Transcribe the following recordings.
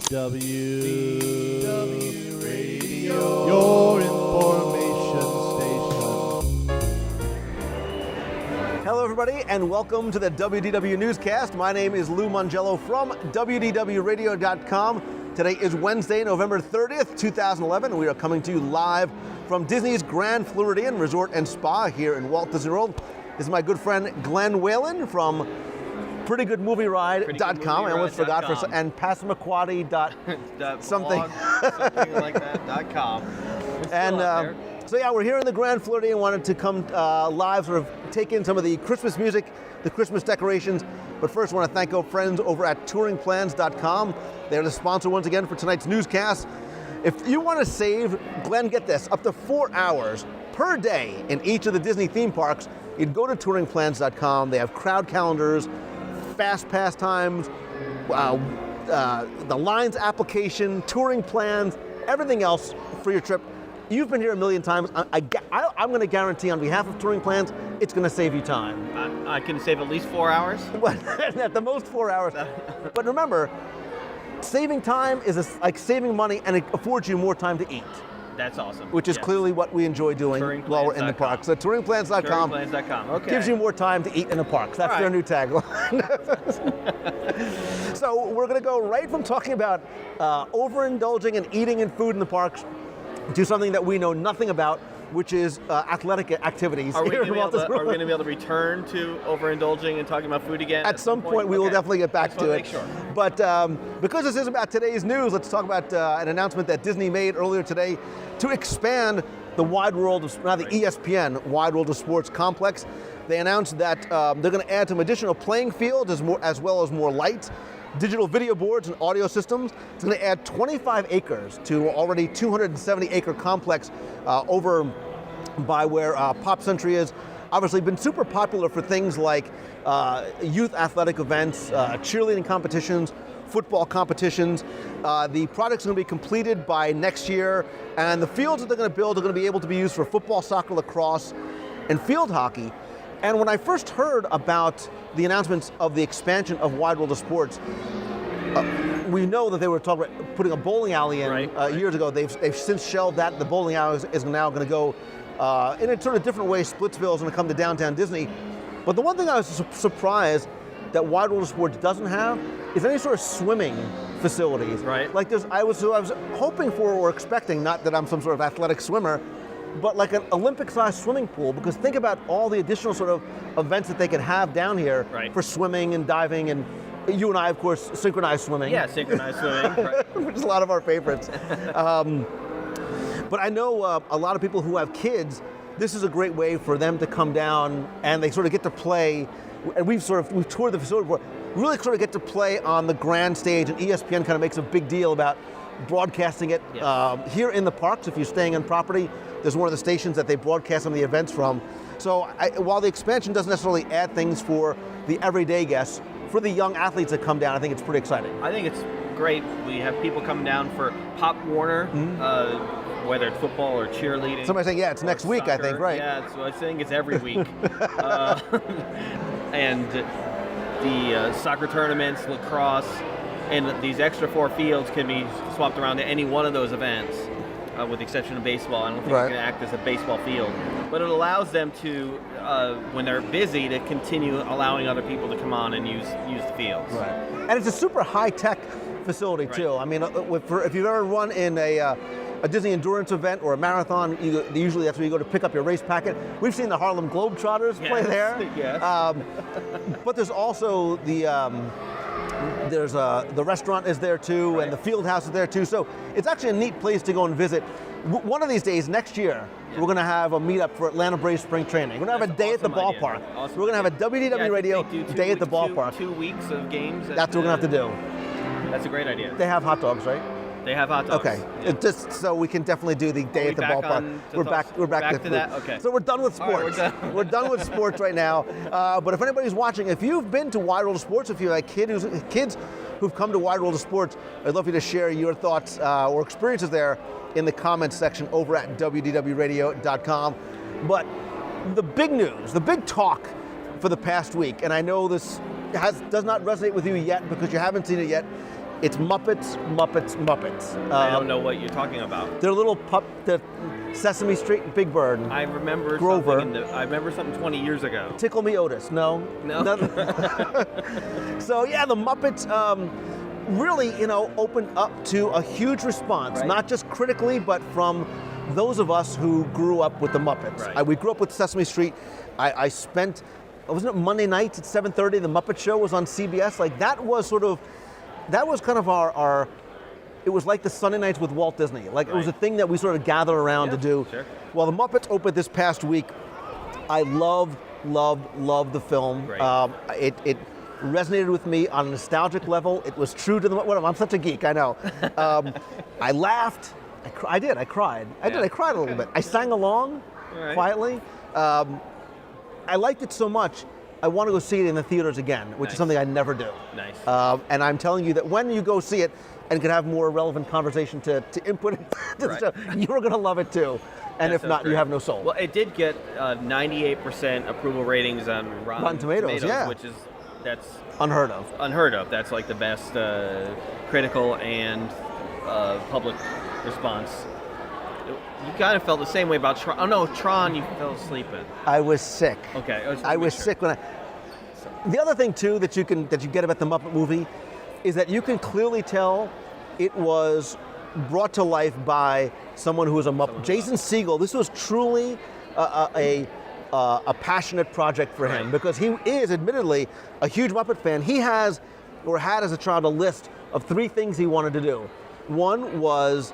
WDW Radio, your information station. Hello, everybody, and welcome to the WDW Newscast. My name is Lou Mongello from WDWRadio.com. Today is Wednesday, November 30th, 2011, and we are coming to you live from Disney's Grand Floridian Resort and Spa here in Walt Disney World. This is my good friend Glenn Whalen from PrettyGoodMovieRide.com. I almost forgot and Passamaquoddy something like that.com. And so yeah, we're here in the Grand Floridian and wanted to come live, sort of take in some of the Christmas music, the Christmas decorations. But first, I want to thank our friends over at TouringPlans.com. They're the sponsor once again for tonight's newscast. If you want to save, Glenn, get this, up to 4 hours per day in each of the Disney theme parks, you'd go to TouringPlans.com. They have crowd calendars, fast pass times, the lines application, touring plans, everything else for your trip. You've been here a million times. I'm going to guarantee on behalf of Touring Plans, it's going to save you time. I can save at least 4 hours? At the most 4 hours. But remember, saving time is like saving money, and it affords you more time to eat. That's awesome. Which is clearly what we enjoy doing while we're in the park. So TouringPlans.com okay. gives you more time to eat in the parks. That's their new tagline. So we're going to go right from talking about overindulging and eating and food in the parks to something that we know nothing about, which is athletic activities. Are we going to be able to return to overindulging and talking about food again? At some point, we will definitely get back to it. Sure. But because this is about today's news, let's talk about an announcement that Disney made earlier today to expand the ESPN Wide World of Sports complex. They announced that they're going to add some additional playing fields as well as more lights, digital video boards and audio systems. It's going to add 25 acres to already 270-acre complex over by where Pop Century is. Obviously been super popular for things like youth athletic events, cheerleading competitions, football competitions. The project's going to be completed by next year, and the fields that they're going to build are going to be able to be used for football, soccer, lacrosse, and field hockey. And when I first heard about the announcements of the expansion of Wide World of Sports, we know that they were talking about putting a bowling alley in years ago. They've since shelved that. The bowling alley is now going to go in a sort of different way. Splitsville is going to come to downtown Disney. But the one thing I was surprised that Wide World of Sports doesn't have is any sort of swimming facilities. Right. Like I was hoping for or expecting, not that I'm some sort of athletic swimmer, but like an Olympic-sized swimming pool, because think about all the additional sort of events that they could have down here for swimming and diving, and you and I, of course, synchronized swimming. Yeah, synchronized swimming, which is a lot of our favorites. But I know a lot of people who have kids, this is a great way for them to come down and they sort of get to play, and we've toured the facility before, really sort of get to play on the grand stage, and ESPN kind of makes a big deal about broadcasting it here in the parks. If you're staying on property, there's one of the stations that they broadcast some of the events from. So while the expansion doesn't necessarily add things for the everyday guests, for the young athletes that come down, I think it's pretty exciting. I think it's great. We have people coming down for Pop Warner, whether it's football or cheerleading. Somebody saying, it's next week, soccer. I think, right? Yeah, so I think it's every week. And the soccer tournaments, lacrosse, and these extra 4 fields can be swapped around to any one of those events, with the exception of baseball. I don't think it's going to act as a baseball field. But it allows them to, when they're busy, to continue allowing other people to come on and use the fields. Right. And it's a super high-tech facility, too. I mean, if you've ever run in a Disney endurance event or a marathon, usually that's where you go to pick up your race packet. We've seen the Harlem Globetrotters play there. Yes. But there's also the restaurant is there too, and the field house is there too. So it's actually a neat place to go and visit. One of these days, next year, we're going to have a meetup for Atlanta Braves spring training. We're going to have a day at the ballpark. Awesome. We're going to have a WDW Radio day at the ballpark. 2 weeks of games. That's what we're going to have to do. That's a great idea. They have hot dogs, right? They have hot dogs. Okay, just so we can definitely do the day at the ballpark. We're back to that. Okay. So we're done with sports. Right, we're done with sports right now. But if anybody's watching, if you've been to Wide World of Sports, if you have kids who've come to Wide World of Sports, I'd love you to share your thoughts or experiences there in the comments section over at WDWRadio.com. But the big news, the big talk for the past week, and I know this does not resonate with you yet because you haven't seen it yet, It's Muppets, Muppets, Muppets. I don't know what you're talking about. They're little the Sesame Street, Big Bird. I remember Grover. I remember something 20 years ago. Tickle Me Otis. No. No. So yeah, the Muppets really, opened up to a huge response, Right. not just critically, but from those of us who grew up with the Muppets. Right. We grew up with Sesame Street. I spent, wasn't it Monday nights at 7:30? The Muppet Show was on CBS. Like that was kind of our. It was like the Sunday nights with Walt Disney. Like it was a Right. thing that we sort of gather around to do. Sure. Well, the Muppets opened this past week. I loved the film. Great. It resonated with me on a nostalgic level. It was true to the. I'm such a geek. I know. I laughed. I did. I cried. I cried a little bit. I sang along All right. quietly. I liked it so much. I want to go see it in the theaters again, which is Nice. something I never do. Nice. And I'm telling you that when you go see it and can have more relevant conversation to input into the Right. show, you're going to love it too. And That if sounds not, you great. have no soul. Well, it did get 98% approval ratings on Rotten Tomatoes, yeah. which is that's Unheard of. unheard of. That's like the best critical and public response. You kind of felt the same way about Tron. Oh no, Tron, you fell asleep in. I was sick. Okay, I was sick when The other thing too that you get about the Muppet movie is that you can clearly tell it was brought to life by someone who was a Muppet. Jason Segel. This was truly a passionate project for him Right. because he is admittedly a huge Muppet fan. He has or had as a child a list of 3 things he wanted to do. One was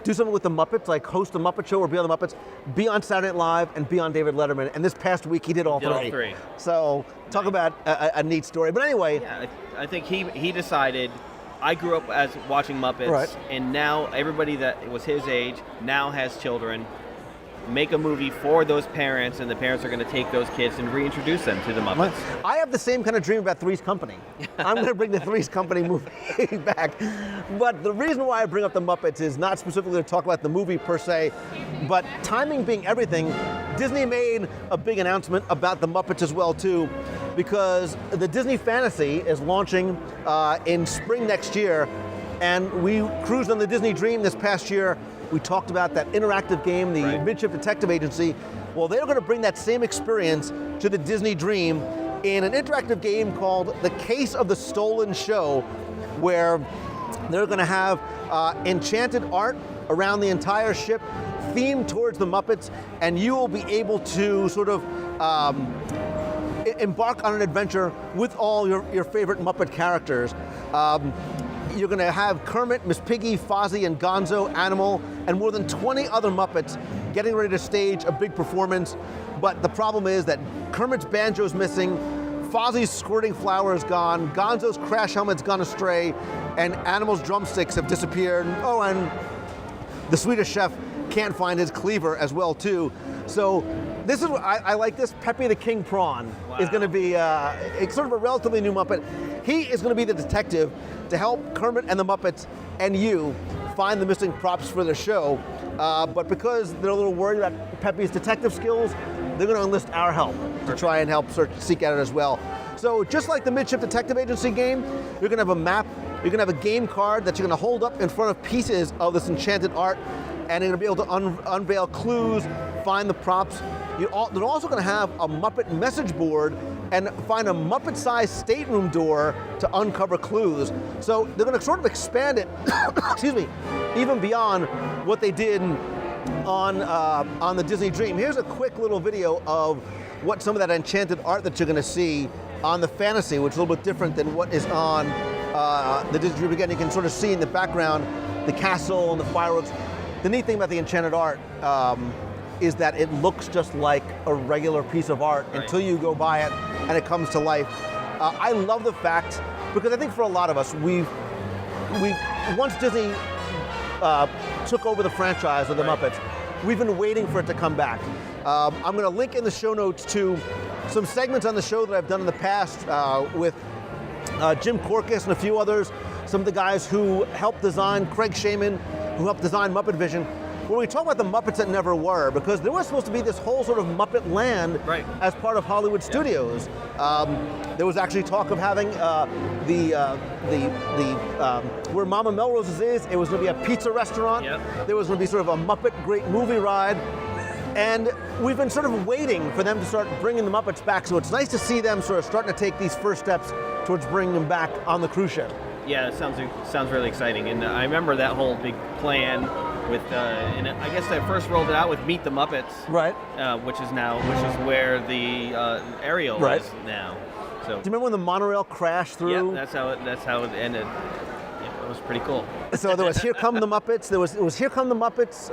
do something with the Muppets, like host a Muppet Show or be on the Muppets, be on Saturday Night Live, and be on David Letterman. And this past week, he did all three. So talk about a neat story. But anyway, Yeah, I think he decided. I grew up as watching Muppets, Right. and now everybody that was his age now has children. Make a movie for those parents, and the parents are going to take those kids and reintroduce them to the Muppets. I have the same kind of dream about Three's Company. I'm going to bring the Three's Company movie back. But the reason why I bring up the Muppets is not specifically to talk about the movie per se, but timing being everything, Disney made a big announcement about the Muppets as well too, because the Disney Fantasy is launching in spring next year, and we cruised on the Disney Dream this past year. We talked about that interactive game, the Right. Midship Detective Agency. Well, they're going to bring that same experience to the Disney Dream in an interactive game called The Case of the Stolen Show, where they're going to have enchanted art around the entire ship, themed towards the Muppets, and you will be able to sort of embark on an adventure with all your favorite Muppet characters. You're going to have Kermit, Miss Piggy, Fozzie, and Gonzo, Animal, and more than 20 other Muppets getting ready to stage a big performance. But the problem is that Kermit's banjo's missing, Fozzie's squirting flower is gone, Gonzo's crash helmet's gone astray, and Animal's drumsticks have disappeared. Oh, and the Swedish chef can't find his cleaver as well too. So this is what I like. This Pepe the King Prawn is going to be it's sort of a relatively new Muppet. He is going to be the detective to help Kermit and the Muppets and you find the missing props for the show. But because they're a little worried about Pepe's detective skills, they're going to enlist our help to try and help seek out it as well. So just like the Midship Detective Agency game, you're going to have a map, you're going to have a game card that you're going to hold up in front of pieces of this enchanted art, and you're going to be able to unveil clues, find the props. They're also going to have a Muppet message board and find a Muppet-sized stateroom door to uncover clues. So they're going to sort of expand it, excuse me, even beyond what they did on the Disney Dream. Here's a quick little video of what some of that enchanted art that you're going to see on the Fantasy, which is a little bit different than what is on the Disney Dream. Again, you can sort of see in the background the castle and the fireworks. The neat thing about the enchanted art is that it looks just like a regular piece of art until you go by it and it comes to life. I love the fact, because I think for a lot of us, we once Disney took over the franchise of the Muppets, we've been waiting for it to come back. I'm going to link in the show notes to some segments on the show that I've done in the past with Jim Korkis and a few others, some of the guys who helped design, Craig Shaman, who helped design Muppet Vision. where we talk about the Muppets that never were, because there was supposed to be this whole sort of Muppet land Right. as part of Hollywood Studios. There was actually talk of having where Mama Melrose's is. It was going to be a pizza restaurant. Yep. There was going to be sort of a Muppet Great Movie Ride. And we've been sort of waiting for them to start bringing the Muppets back, so it's nice to see them sort of starting to take these first steps towards bringing them back on the cruise ship. Yeah, it sounds really exciting, and I remember that whole big plan with, and I guess they first rolled it out with Meet the Muppets, Right. which is where the Ariel Right. is now. So Do you remember when the monorail crashed through? yeah, that's how it ended. Yeah, it was pretty cool. So there was Here Come the Muppets. It was Here Come the Muppets.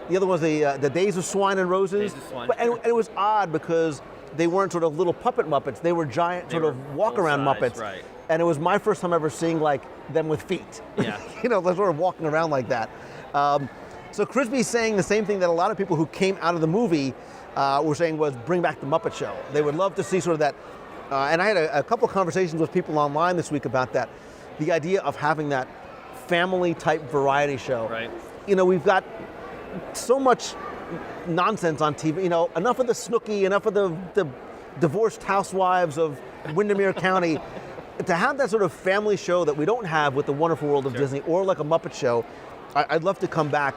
The other was the Days of Swine and Roses. Days of Swine. And it was odd because they weren't sort of little puppet Muppets. They were giant They sort of were walk-around full-size, Muppets. right. And it was my first time ever seeing like them with feet. Yeah. They're sort of walking around like that. So Crispy's saying the same thing that a lot of people who came out of the movie were saying was bring back the Muppet Show. They would love to see sort of that. And I had a couple of conversations with people online this week about that. The idea of having that family-type variety show. Right. We've got so much nonsense on TV. Enough of the Snooki, enough of the divorced housewives of Windermere County. To have that sort of family show that we don't have with the Wonderful World of Sure. Disney, or like a Muppet Show, I'd love to come back.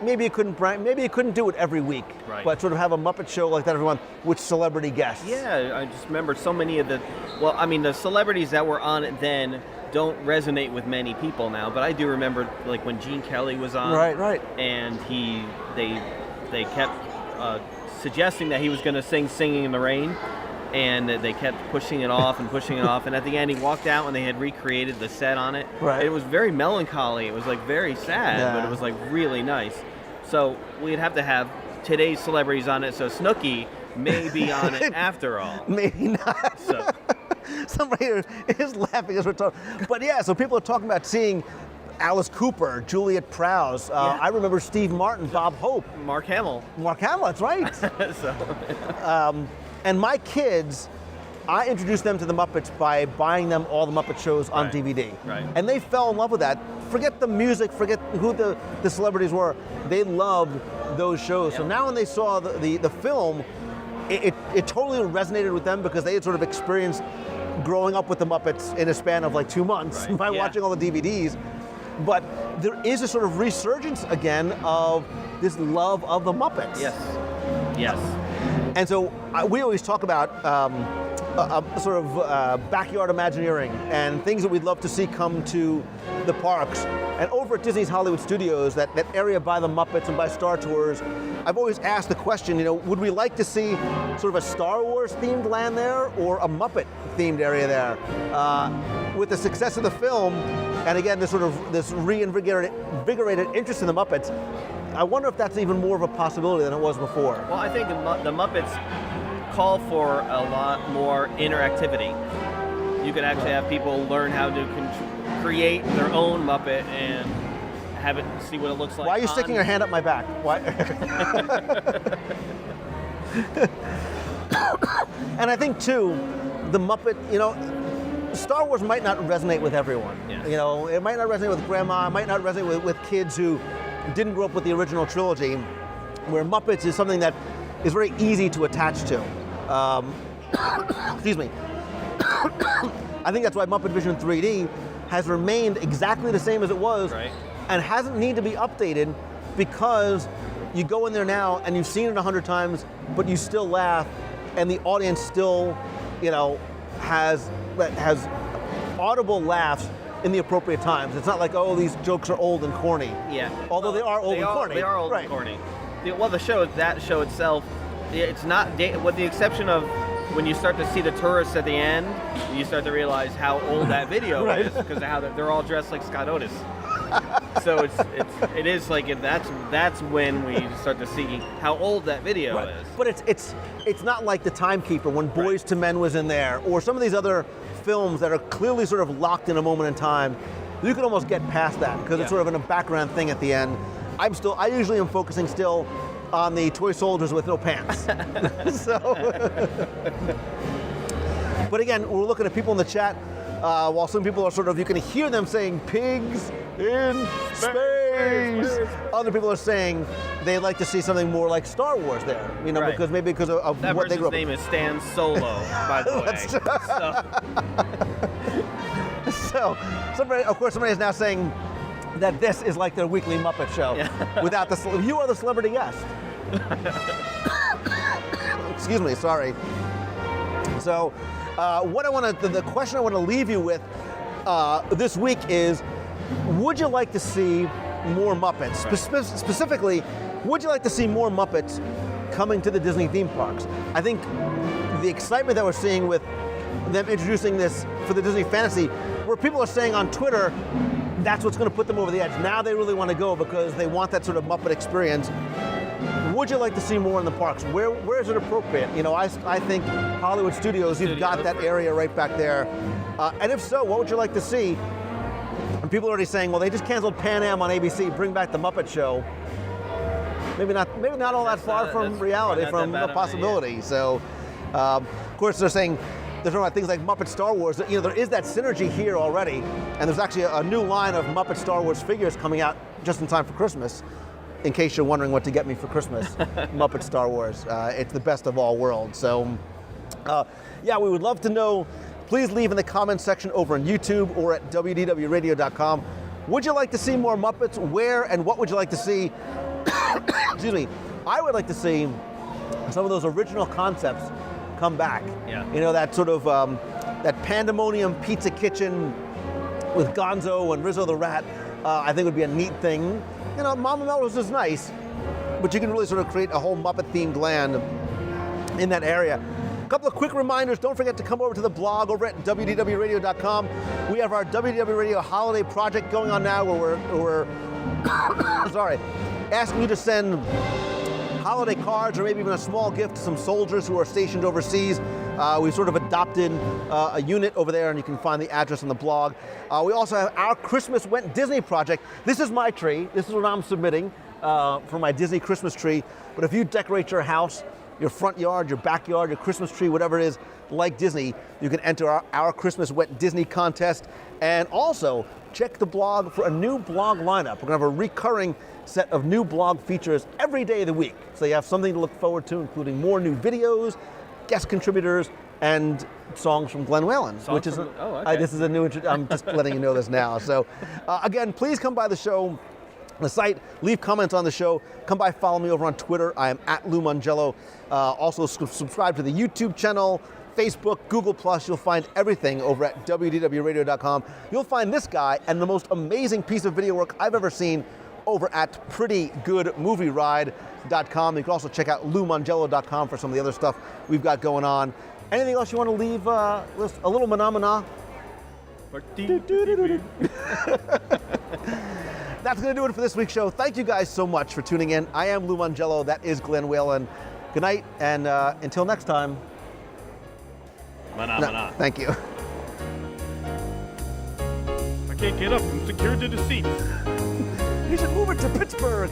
Maybe it couldn't do it every week, Right. but sort of have a Muppet Show like that every month with celebrity guests. Yeah, I just remember so many of the celebrities that were on it then don't resonate with many people now, but I do remember like when Gene Kelly was on. Right. And they kept suggesting that he was going to sing Singing in the Rain, and they kept pushing it off, and at the end he walked out and they had recreated the set on it. Right. It was very melancholy. It was like very sad, Yeah. but it was like really nice. So we'd have to have today's celebrities on it, so Snooki may be on it after all. Maybe not. So Somebody is laughing as we're talking. But yeah, so people are talking about seeing Alice Cooper, Juliet Prowse. Yeah. I remember Steve Martin, Bob Hope, Mark Hamill. Mark Hamill, that's right. So And my kids, I introduced them to the Muppets by buying them all the Muppet shows on Right. DVD. Right. And they fell in love with that. Forget the music, forget who the celebrities were. They loved those shows. So Yep. now when they saw the film, it totally resonated with them because they had sort of experienced growing up with the Muppets in a span of like 2 months Right. by Yeah. watching all the DVDs. But there is a sort of resurgence again of this love of the Muppets. yes. And so we always talk about sort of backyard Imagineering and things that we'd love to see come to the parks. And over at Disney's Hollywood Studios, that area by the Muppets and by Star Tours, I've always asked the question, would we like to see sort of a Star Wars themed land there or a Muppet themed area there? With the success of the film, and again, this reinvigorated interest in the Muppets, I wonder if that's even more of a possibility than it was before. Well, I think the Muppets call for a lot more interactivity. You could actually have people learn how to create their own Muppet and have it see what it looks like. Why are you sticking your hand up my back? Why? And I think too, the Muppet, Star Wars might not resonate with everyone. Yes. It might not resonate with grandma, it might not resonate with kids who didn't grow up with the original trilogy, where Muppets is something that is very easy to attach to. Excuse me. I think that's why Muppet Vision 3D has remained exactly the same as it was, Right. and hasn't needed to be updated, because you go in there now and you've seen it 100 times, but you still laugh, and the audience still, has audible laughs in the appropriate times. It's not like, oh, these jokes are old and corny. Yeah. Although they are old and corny. They are old Right. and corny. Well, that show itself, it's not, with the exception of when you start to see the tourists at the end, you start to realize how old that video Right. is, because of how they're all dressed like Scott Otis. So it is like that's when we start to see how old that video Right. is. But it's not like The Timekeeper when Boys to Men was in there, or some of these other films that are clearly sort of locked in a moment in time. You can almost get past that because it's Yeah. sort of in a background thing at the end. I usually am focusing still on the toy soldiers with no pants. But again, we're looking at people in the chat. While some people are you can hear them saying pigs in space. space. Other people are saying they'd like to see something more like Star Wars there. You know, Right. because of That what they grew person's up. name is Stan Solo, by the way. So, somebody is now saying that this is like their weekly Muppet show without you are the celebrity guest. Excuse me, sorry. So, the question I want to leave you with this week is, would you like to see more Muppets? Right. Specifically, would you like to see more Muppets coming to the Disney theme parks? I think the excitement that we're seeing with them introducing this for the Disney Fantasy, where people are saying on Twitter, that's what's going to put them over the edge. Now they really want to go because they want that sort of Muppet experience. Would you like to see more in the parks? Where is it appropriate? You know, I think Hollywood Studios, you've got that area right back there. And if so, what would you like to see? And people are already saying, well, they just canceled Pan Am on ABC, bring back the Muppet Show. Maybe not all that far from reality, from the possibility. So, of course, they're saying, they're talking about things like Muppet Star Wars. You know, there is that synergy here already, and there's actually a new line of Muppet Star Wars figures coming out just in time for Christmas. In case you're wondering what to get me for Christmas, Muppet Star Wars. It's the best of all worlds. So, yeah, we would love to know. Please leave in the comments section over on YouTube or at WDWRadio.com. Would you like to see more Muppets? Where and what would you like to see? Excuse me. I would like to see some of those original concepts come back. Yeah. You know, that sort of that Pandemonium Pizza Kitchen with Gonzo and Rizzo the Rat. I think would be a neat thing. You know, Mama Melrose is nice, but you can really sort of create a whole Muppet-themed land in that area. A couple of quick reminders. Don't forget to come over to the blog over at WDWRadio.com. We have our WDW Radio Holiday Project going on now where we're sorry, asking you to send holiday cards or maybe even a small gift to some soldiers who are stationed overseas. We've sort of adopted a unit over there, and you can find the address on the blog. We also have our Christmas Went Disney project. This is my tree. This is what I'm submitting for my Disney Christmas tree. But if you decorate your house, your front yard, your backyard, your Christmas tree, whatever it is, like Disney, you can enter our Christmas Went Disney contest. And also, check the blog for a new blog lineup. We're going to have a recurring set of new blog features every day of the week. So you have something to look forward to, including more new videos, guest contributors, and songs from Glenn Whalen, which is this is a new. I'm just letting you know this now. So, again, please come by the show, the site, leave comments on the show. Come by, follow me over on Twitter. I am at Lou Mongello. Also, subscribe to the YouTube channel, Facebook, Google+. You'll find everything over at WDWRadio.com. You'll find this guy and the most amazing piece of video work I've ever seen over at prettygoodmovieride.com. You can also check out LouMongello.com for some of the other stuff we've got going on. Anything else you want to leave? A little phenomena? That's going to do it for this week's show. Thank you guys so much for tuning in. I am Lou Mongello. That is Glenn Whalen. Good night, and until next time. Thank you. I can't get up. I'm secured to the seat. You should move it to Pittsburgh.